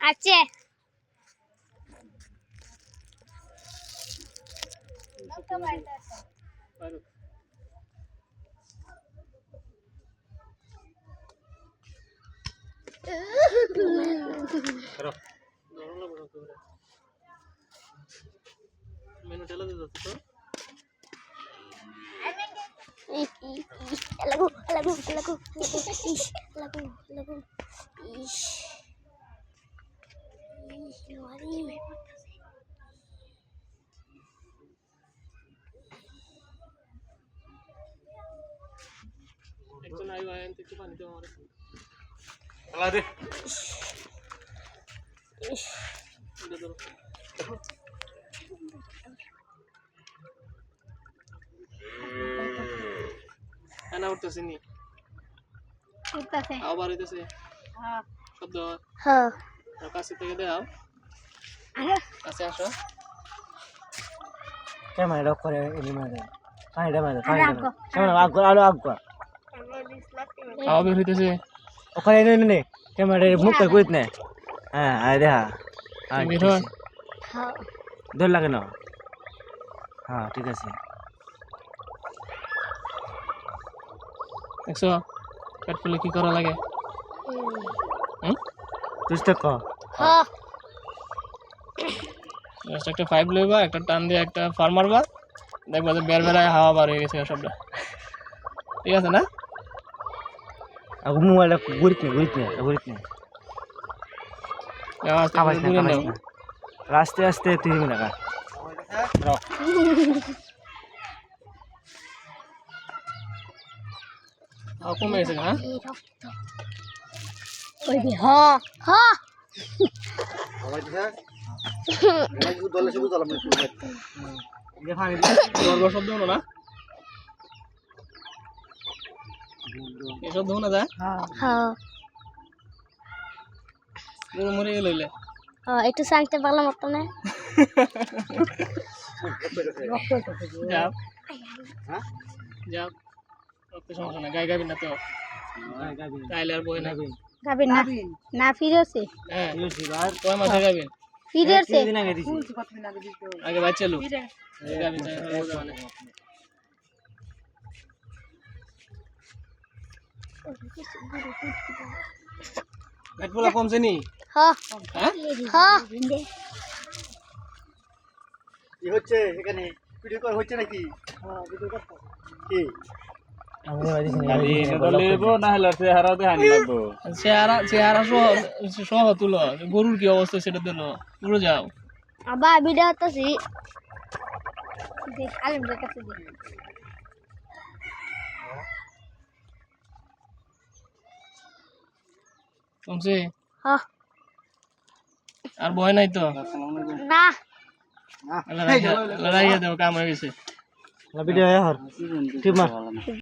আচ্ছা মেনু ঠেলা দিতে তো একজন আইবা এনতে একটু পানি দাও আমারে খেলা দে এটা ধরো এনা উঠতেছে নি উঠতেছে আবার হইতেছে হ্যাঁ শব্দ হ্যাঁ আর কাছে থেকে দাও কাছে আসো ক্যামেরা অফ করে এলিমেন্ট পানিটা মারো সামনে আগো আলো আগো আবার বের হইতেছে ওখানে নে ক্যামেরা মুখ করে কইত না হ্যাঁ আয় দেখা বের হয় হ্যাঁ দর লাগে না হ্যাঁ ঠিক আছে দেখছো পেট ফুলে কি করা লাগে তুই তো কো হ্যাঁ জাস্ট একটা 5 লইবা একটা টান দিয়ে একটা ফার মারবা দেখবা যে বের বেরায় হাওয়া বার হয়ে গেছে সবটা ঠিক আছে না আগো মোবাইলটা ঘুরিত না আস্তে আবার ঘুরে নাও আস্তে আস্তে 3 মিনিট লাগা কমে গেছে হ্যাঁ এই রক্ত ওই দি হ্যাঁ হ্যাঁ আবার দিছা আমি শুধু দলে শুধু দলাম না পানি গর্ব শব্দ হলো না এই শব্দ হলো না যায় হ্যাঁ পুরো মরে গেলইলে হ্যাঁ একটু সাংতে পারলাম মতো না যাও হ্যাঁ যাও রক্ত সমস্যা না গায়ে গাবি না তো তাইলে আর বই না গাবিন না না ফিরেছে হ্যাঁ কয় মাসে গাবিন ফিরেছে দিন আগে দিছি আগে বাচ্চা লোক গাবিন পেট ফুলা কমছে নি হ্যাঁ হ্যাঁ হ্যাঁ কি হচ্ছে এখানে ভিডিও কল হচ্ছে নাকি হ্যাঁ ভিডিও করতে কি চেহারা সহ তুলো গরুর কি অবস্থা সেটা দিল পুরো যাও আবা ভিডিও হতাছি দেখ আলিমদের কাছে দেখ কমছে হ্যাঁ আর ভয় নাই তো না লড়াইয়া দেবো কাম হয়ে গেছে ভিডিও হর ঠিক মা